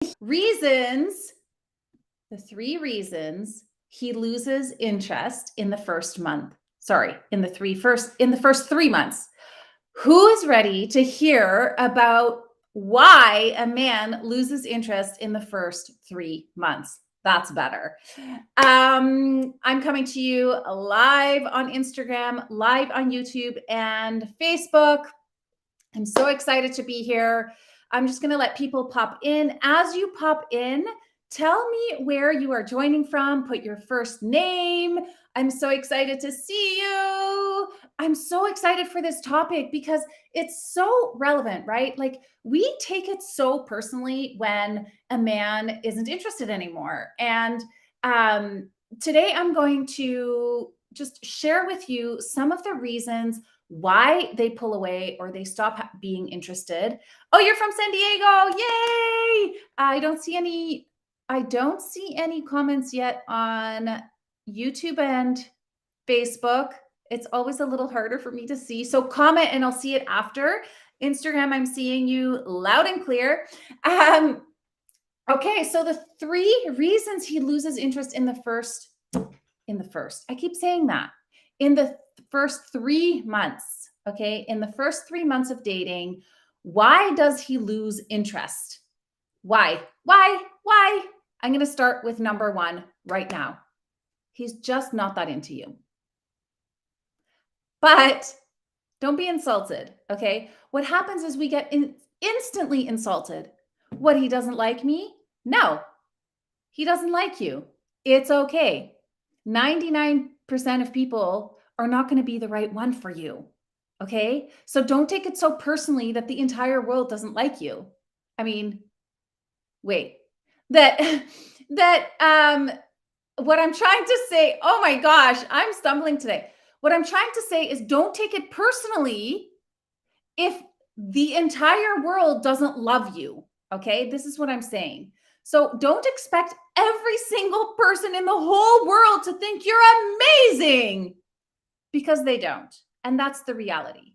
The 3 reasons he loses interest in the first month. Sorry, in the first 3 months. Who is ready to hear about why a man loses interest in the first 3 months? That's better. I'm coming to you live on Instagram, live on YouTube and Facebook. I'm so excited to be here. I'm just going to let people pop in. As you pop in, tell me where you are joining from. Put your first name. I'm so excited to see you. I'm so excited for this topic because it's so relevant, right? Like we take it so personally when a man isn't interested anymore. And today I'm going to just share with you some of the reasons why they pull away or they stop being interested. Oh, you're from San Diego. Yay! I don't see any comments yet on YouTube and Facebook. It's always a little harder for me to see. So comment and I'll see it after. Instagram, I'm seeing you loud and clear. Okay, so the 3 reasons he loses interest in the first, I keep saying that. In the first 3 months, okay? In the first 3 months of dating, why does he lose interest? Why? I'm going to start with number 1 right now. He's just not that into you. But don't be insulted, okay? What happens is we get instantly insulted. What, he doesn't like me? No, he doesn't like you. It's okay. 99% of people are not going to be the right one for you, okay? So don't take it so personally that the entire world doesn't like you. I mean, wait, what I'm trying to say, oh my gosh, I'm stumbling today. What I'm trying to say is don't take it personally if the entire world doesn't love you, okay? This is what I'm saying. So don't expect every single person in the whole world to think you're amazing because they don't. And that's the reality.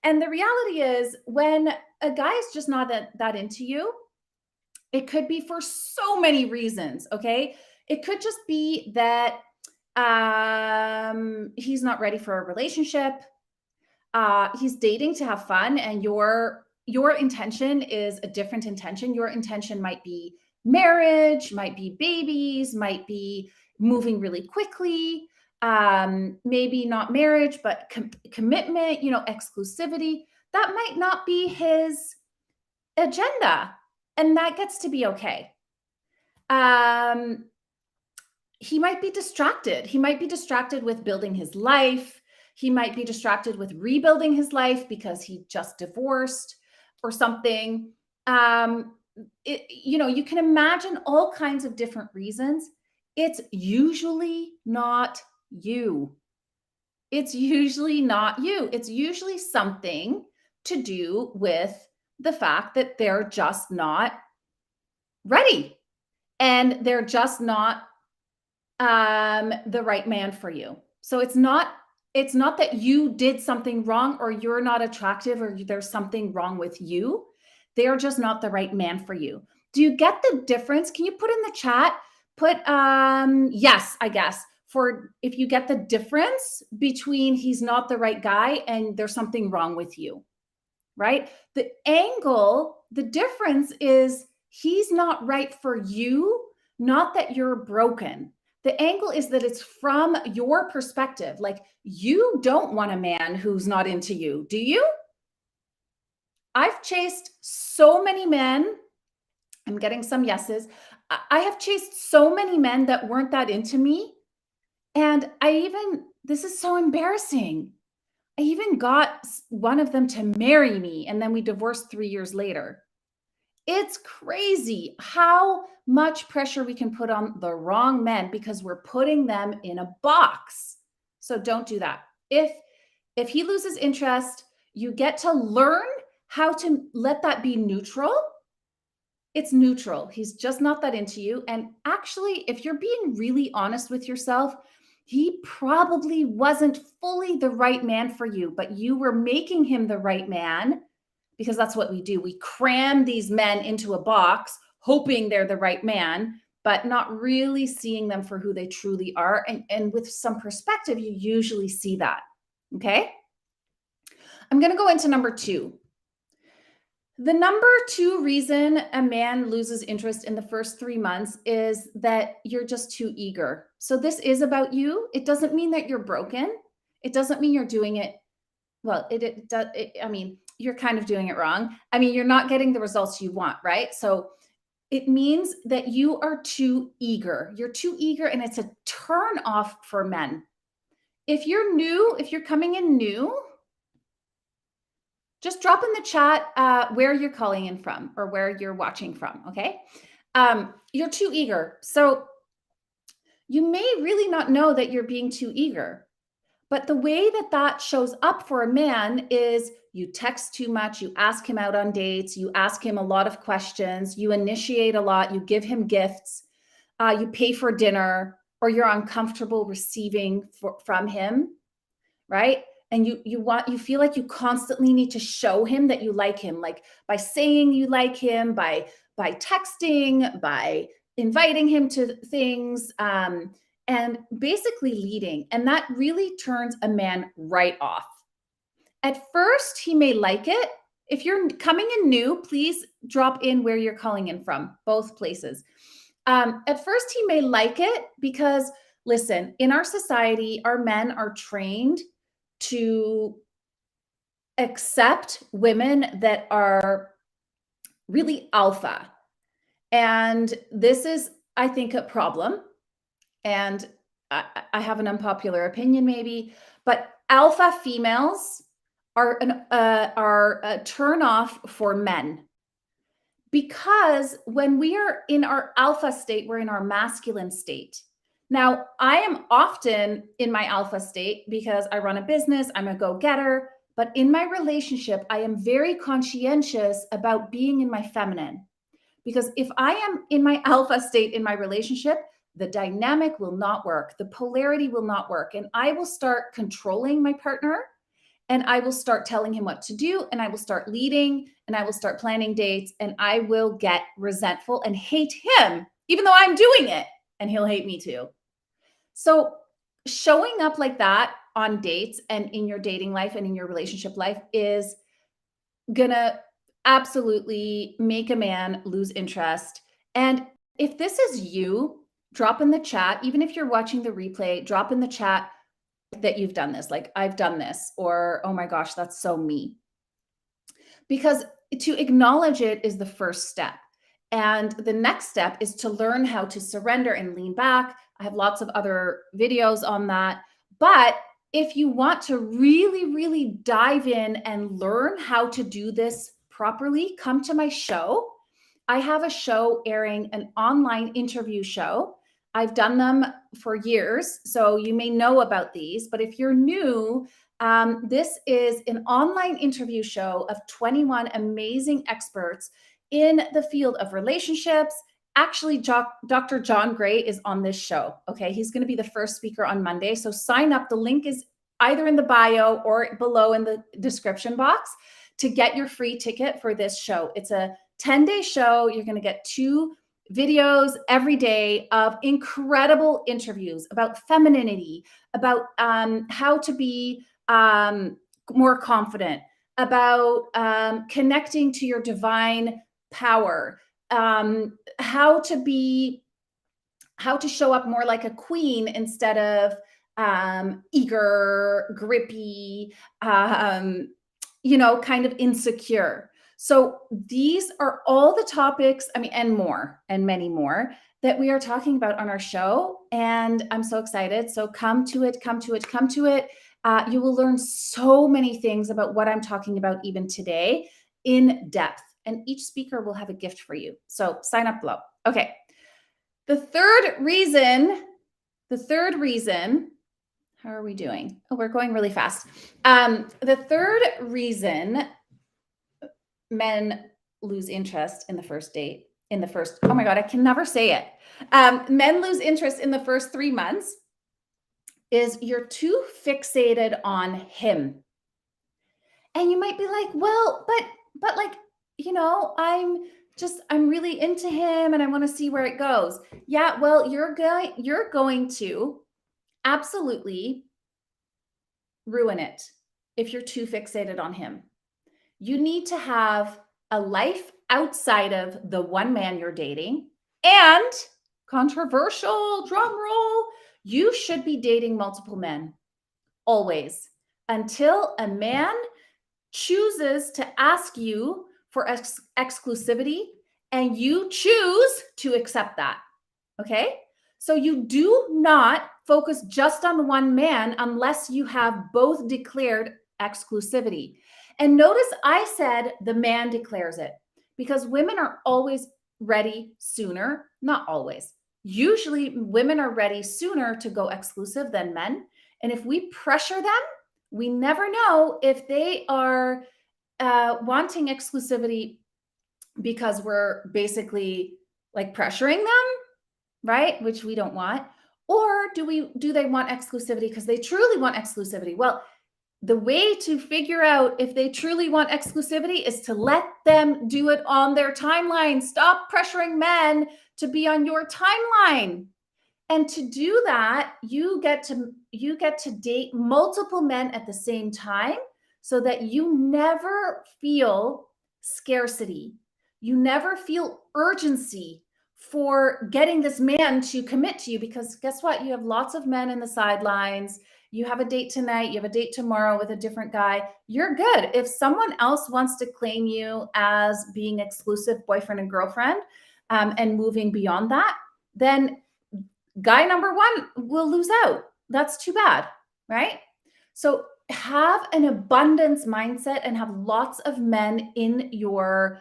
And the reality is when a guy is just not that into you, it could be for so many reasons, okay? It could just be that he's not ready for a relationship. He's dating to have fun, and your intention is a different intention. Your intention might be marriage, might be babies, might be moving really quickly, maybe not marriage, but commitment, exclusivity. That might not be his agenda, and that gets to be okay. He might be distracted. He might be distracted with building his life. He might be distracted with rebuilding his life because he just divorced or something. You can imagine all kinds of different reasons. It's usually not you. It's usually not you. It's usually something to do with the fact that they're just not ready and they're just not the right man for you. So it's not that you did something wrong or you're not attractive or there's something wrong with you. They're just not the right man for you. Do you get the difference? Can you put in the chat? Put yes, I guess, for if you get the difference between he's not the right guy and there's something wrong with you, right? The difference is he's not right for you, not that you're broken. The angle is that it's from your perspective. Like, you don't want a man who's not into you, do you? I've chased so many men. I'm getting some yeses. I have chased so many men that weren't that into me. And this is so embarrassing. I even got one of them to marry me, and then we divorced 3 years later. It's crazy how much pressure we can put on the wrong men because we're putting them in a box. So don't do that. If he loses interest, you get to learn how to let that be neutral. It's neutral. He's just not that into you. And actually, if you're being really honest with yourself, he probably wasn't fully the right man for you, but you were making him the right man. Because that's what we do. We cram these men into a box, hoping they're the right man, but not really seeing them for who they truly are. And with some perspective, you usually see that. Okay. I'm going to go into number 2. The number 2 reason a man loses interest in the first 3 months is that you're just too eager. So this is about you. It doesn't mean that you're broken. It doesn't mean you're doing it well. It does. I mean, you're kind of doing it wrong. I mean, you're not getting the results you want, right? So it means that you are too eager. You're too eager, and it's a turn off for men. If you're new, if you're coming in new, just drop in the chat where you're calling in from or where you're watching from, okay? You're too eager. So you may really not know that you're being too eager. But the way that that shows up for a man is you text too much, you ask him out on dates, you ask him a lot of questions, you initiate a lot, you give him gifts, you pay for dinner, or you're uncomfortable receiving from him, right? And you feel like you constantly need to show him that you like him, like by saying you like him, by texting, by inviting him to things, and basically leading. And that really turns a man right off. At first, he may like it. If you're coming in new, please drop in where you're calling in from, both places. At first, he may like it because, listen, in our society, our men are trained to accept women that are really alpha. And this is, I think, a problem. And I have an unpopular opinion maybe, but alpha females are a turn off for men. Because when we are in our alpha state, we're in our masculine state. Now, I am often in my alpha state because I run a business, I'm a go-getter, but in my relationship, I am very conscientious about being in my feminine. Because if I am in my alpha state in my relationship, the dynamic will not work, the polarity will not work, and I will start controlling my partner. And I will start telling him what to do, and I will start leading, and I will start planning dates, and I will get resentful and hate him, even though I'm doing it, and he'll hate me too. So showing up like that on dates and in your dating life and in your relationship life is gonna absolutely make a man lose interest. And if this is you, drop in the chat, even if you're watching the replay, drop in the chat that you've done this, like I've done this, or oh my gosh, that's so me. Because to acknowledge it is the first step. And the next step is to learn how to surrender and lean back. I have lots of other videos on that. But if you want to really, really dive in and learn how to do this properly, come to my show. I have a show airing, an online interview show. I've done them for years, so you may know about these. But if you're new, this is an online interview show of 21 amazing experts in the field of relationships. Actually, Dr. John Gray is on this show. Okay, he's going to be the first speaker on Monday. So sign up. The link is either in the bio or below in the description box to get your free ticket for this show. It's a 10-day show. You're going to get 2 videos every day of incredible interviews about femininity, about how to be more confident, about connecting to your divine power, how to show up more like a queen instead of eager, grippy, kind of insecure. So these are all the topics, and more, and many more that we are talking about on our show. And I'm so excited. So come to it. You will learn so many things about what I'm talking about even today in depth. And each speaker will have a gift for you. So sign up below. Okay. The third reason, how are we doing? Oh, we're going really fast. The third reason men lose interest in the first date, oh my God, I can never say it. Men lose interest in the first 3 months is you're too fixated on him. And you might be like, well, but like, I'm I'm really into him and I want to see where it goes. Yeah, well, you're going to absolutely ruin it if you're too fixated on him. You need to have a life outside of the one man you're dating. And controversial, drum roll, you should be dating multiple men always until a man chooses to ask you for exclusivity and you choose to accept that. Okay. So you do not focus just on one man unless you have both declared exclusivity. And notice I said the man declares it because women are always ready sooner, not always. Usually, women are ready sooner to go exclusive than men. And if we pressure them, we never know if they are wanting exclusivity because we're basically like pressuring them, right? Which we don't want. Or do they want exclusivity because they truly want exclusivity? Well, the way to figure out if they truly want exclusivity is to let them do it on their timeline. Stop pressuring men to be on your timeline. And to do that, you get to date multiple men at the same time so that you never feel scarcity. You never feel urgency for getting this man to commit to you because guess what? You have lots of men in the sidelines. You have a date tonight, you have a date tomorrow with a different guy. You're good. If someone else wants to claim you as being exclusive boyfriend and girlfriend and moving beyond that, then guy number one will lose out. That's too bad, right? So have an abundance mindset and have lots of men in your,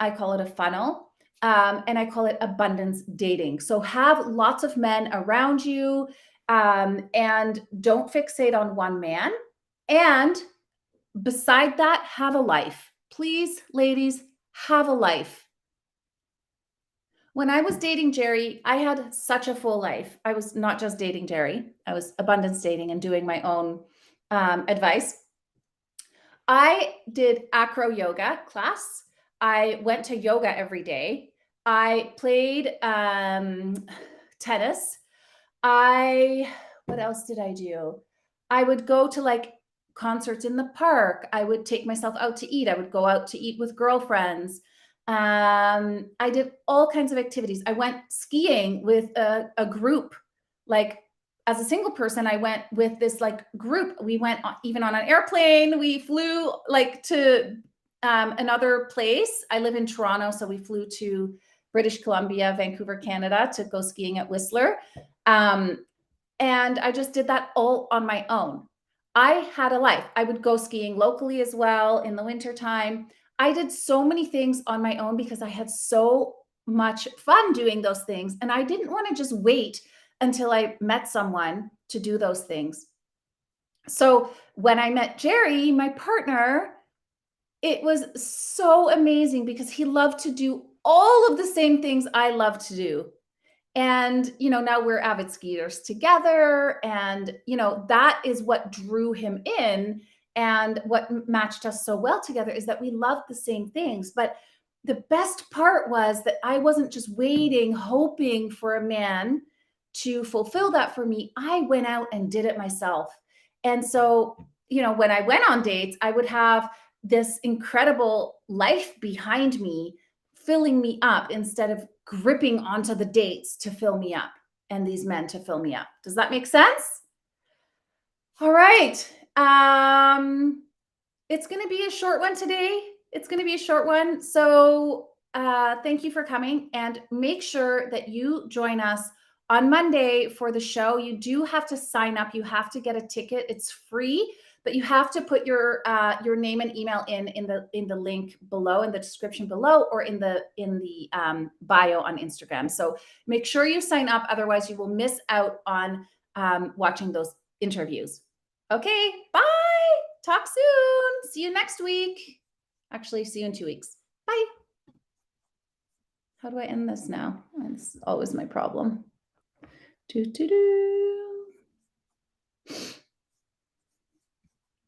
I call it a funnel, and I call it abundance dating. So have lots of men around you and don't fixate on one man. And beside that, have a life. Please, ladies, have a life. When I was dating Jerry, I had such a full life. I was not just dating Jerry, I was abundance dating and doing my own advice. I did acro yoga class. I went to yoga every day. I played tennis. What else did I do? I would go to like concerts in the park. I would take myself out to eat. I would go out to eat with girlfriends. I did all kinds of activities. I went skiing with a group. Like as a single person, I went with this like group. We went even on an airplane. We flew like to another place. I live in Toronto, so we flew to British Columbia, Vancouver, Canada to go skiing at Whistler. And I just did that all on my own. I had a life. I would go skiing locally as well in the wintertime. I did so many things on my own because I had so much fun doing those things. And I didn't want to just wait until I met someone to do those things. So when I met Jerry, my partner, it was so amazing because he loved to do all of the same things I love to do. And, now we're avid skiers together. And, that is what drew him in. And what matched us so well together is that we loved the same things. But the best part was that I wasn't just waiting, hoping for a man to fulfill that for me. I went out and did it myself. And so, when I went on dates, I would have this incredible life behind me, filling me up instead of gripping onto the dates to fill me up and these men to fill me up. Does that make sense? All right. It's going to be a short one today. It's going to be a short one. So thank you for coming and make sure that you join us on Monday for the show. You do have to sign up. You have to get a ticket. It's free, but you have to put your name and email in the link below, in the description below, or in the bio on Instagram. So make sure you sign up. Otherwise, you will miss out on watching those interviews. Okay, bye. Talk soon. See you next week. Actually, see you in 2 weeks. Bye. How do I end this now? That's always my problem. Do.